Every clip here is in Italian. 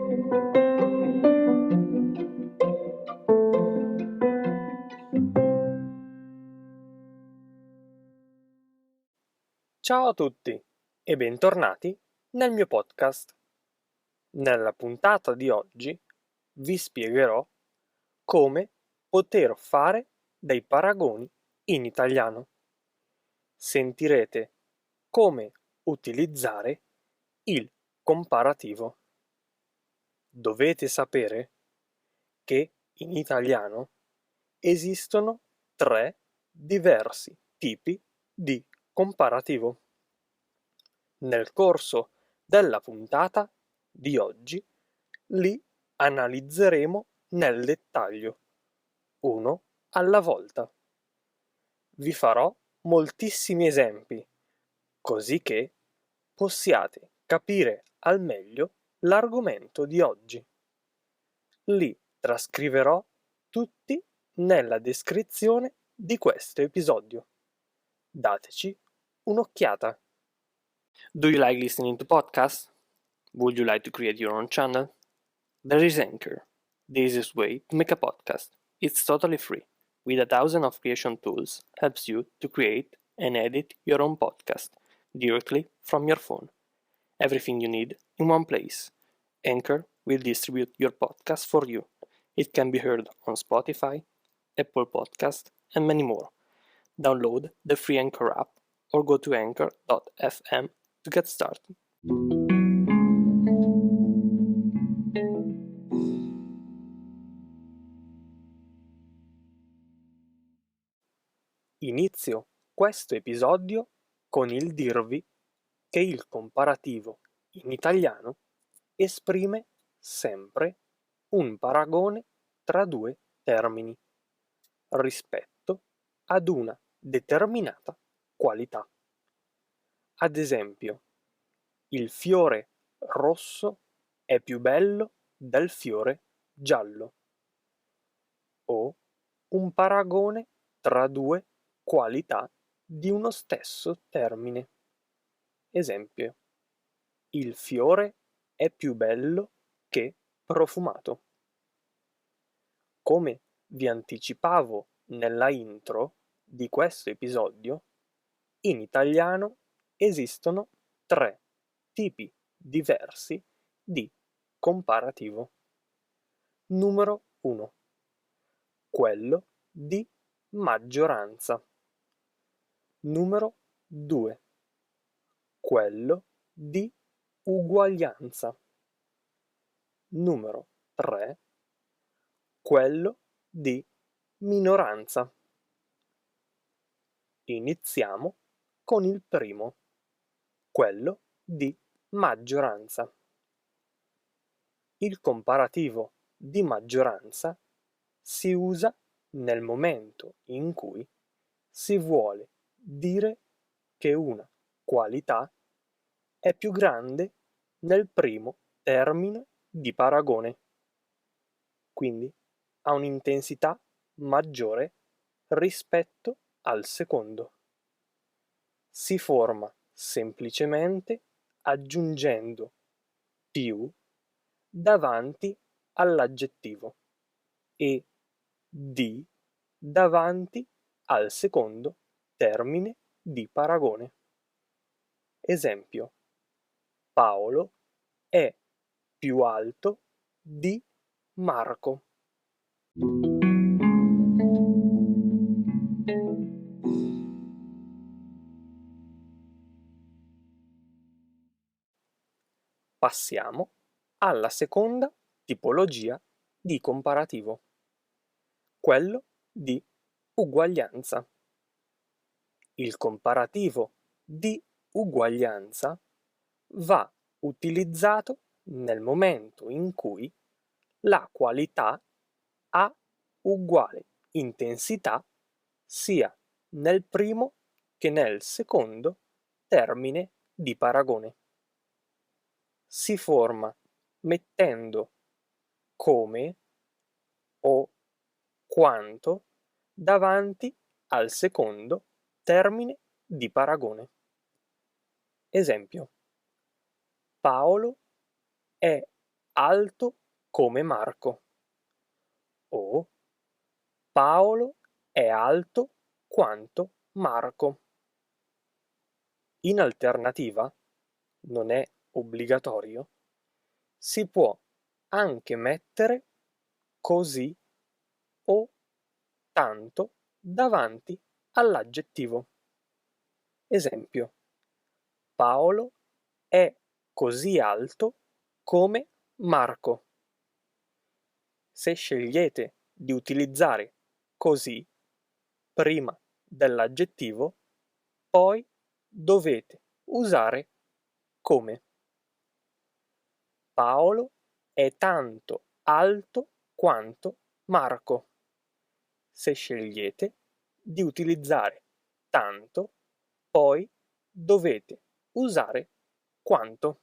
Ciao a tutti e bentornati nel mio podcast. Nella puntata di oggi vi spiegherò come poter fare dei paragoni in italiano. Sentirete come utilizzare il comparativo. Dovete sapere che in italiano esistono 3 diversi tipi di comparativo. Nel corso della puntata di oggi li analizzeremo nel dettaglio, uno alla volta. Vi farò moltissimi esempi, così che possiate capire al meglio l'argomento di oggi. Li trascriverò tutti nella descrizione di questo episodio. Dateci un'occhiata. Do you like listening to podcasts? Would you like to create your own channel? There is Anchor, the easiest way to make a podcast. It's totally free. With 1,000 of creation tools, helps you to create and edit your own podcast directly from your phone. Everything you need in one place. Anchor will distribute your podcast for you. It can be heard on Spotify, Apple Podcast, and many more. Download the free Anchor app or go to anchor.fm to get started. Inizio questo episodio con il dirvi che il comparativo in italiano esprime sempre un paragone tra due termini rispetto ad una determinata qualità. Ad esempio, il fiore rosso è più bello del fiore giallo. O un paragone tra due qualità di uno stesso termine. Esempio, il fiore è più bello che profumato. Come vi anticipavo nella intro di questo episodio, in italiano esistono 3 tipi diversi di comparativo. Numero 1. Quello di maggioranza. Numero 2. Quello di uguaglianza. Numero 3. Quello di minoranza. Iniziamo con il primo, quello di maggioranza. Il comparativo di maggioranza si usa nel momento in cui si vuole dire che una qualità è più grande nel primo termine di paragone, quindi ha un'intensità maggiore rispetto al secondo. Si forma semplicemente aggiungendo più davanti all'aggettivo e di davanti al secondo termine di paragone. Esempio, Paolo è più alto di Marco. Passiamo alla seconda tipologia di comparativo, quello di uguaglianza. Il comparativo di uguaglianza va utilizzato nel momento in cui la qualità ha uguale intensità sia nel primo che nel secondo termine di paragone. Si forma mettendo come o quanto davanti al secondo termine di paragone. Esempio, Paolo è alto come Marco. O Paolo è alto quanto Marco. In alternativa, non è obbligatorio, si può anche mettere così o tanto davanti all'aggettivo. Esempio: Paolo è così alto come Marco. Se scegliete di utilizzare così prima dell'aggettivo, poi dovete usare come. Paolo è tanto alto quanto Marco. Se scegliete di utilizzare tanto, poi dovete usare quanto.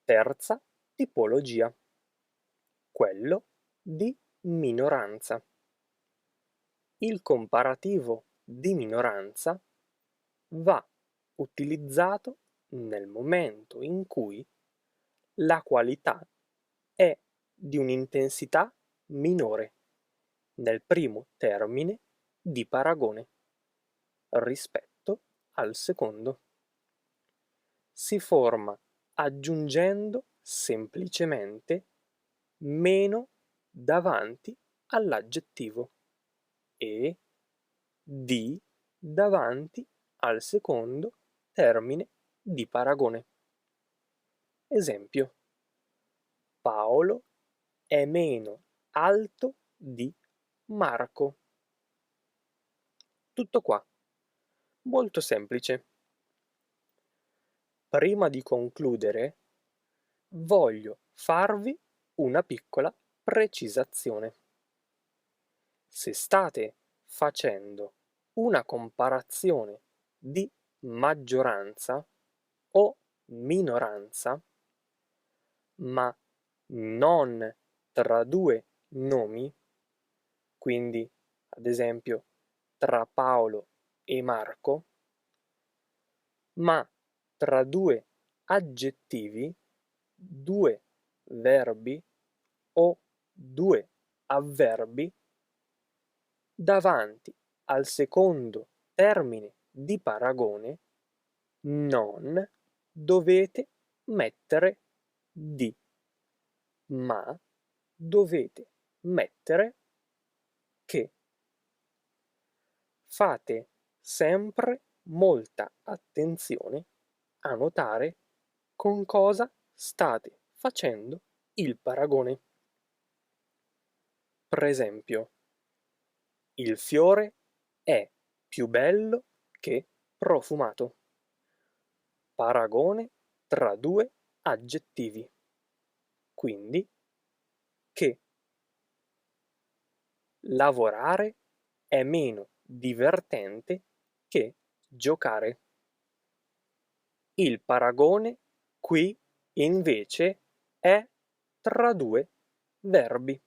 Terza tipologia, quello di minoranza. Il comparativo di minoranza va utilizzato nel momento in cui la qualità è di un'intensità minore nel primo termine di paragone rispetto al secondo. Si forma aggiungendo semplicemente meno davanti all'aggettivo e di davanti al secondo termine di paragone. Esempio: Paolo è meno alto di Marco. Tutto qua. Molto semplice. Prima di concludere, voglio farvi una piccola precisazione. Se state facendo una comparazione di maggioranza o minoranza, ma non tra due nomi, quindi ad esempio tra Paolo e Marco, ma tra due aggettivi, due verbi o due avverbi, davanti al secondo termine di paragone non dovete mettere di, ma dovete mettere che. Fate sempre molta attenzione a notare con cosa state facendo il paragone. Per esempio, il fiore è più bello che profumato. Paragone tra due aggettivi. Quindi, che. Lavorare è meno divertente che giocare. Il paragone qui invece è tra due verbi.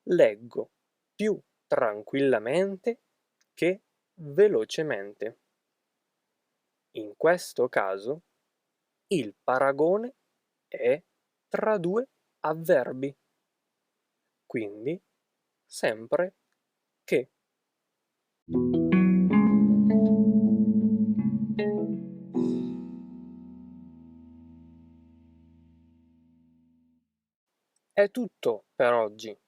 Leggo più tranquillamente che velocemente. In questo caso il paragone è tra due avverbi, quindi sempre che. È tutto per oggi.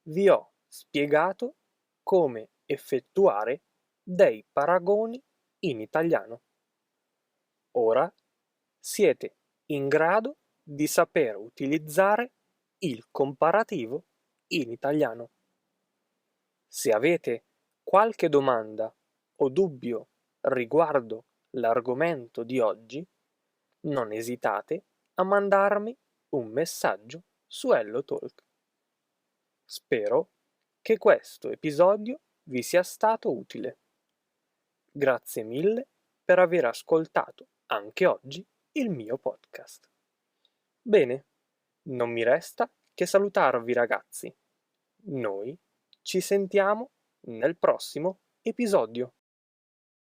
Vi ho spiegato come effettuare dei paragoni in italiano. Ora siete in grado di saper utilizzare il comparativo in italiano. Se avete qualche domanda o dubbio riguardo l'argomento di oggi, non esitate a mandarmi un messaggio su HelloTalk. Spero che questo episodio vi sia stato utile. Grazie mille per aver ascoltato anche oggi il mio podcast. Bene, non mi resta che salutarvi ragazzi. Noi ci sentiamo nel prossimo episodio.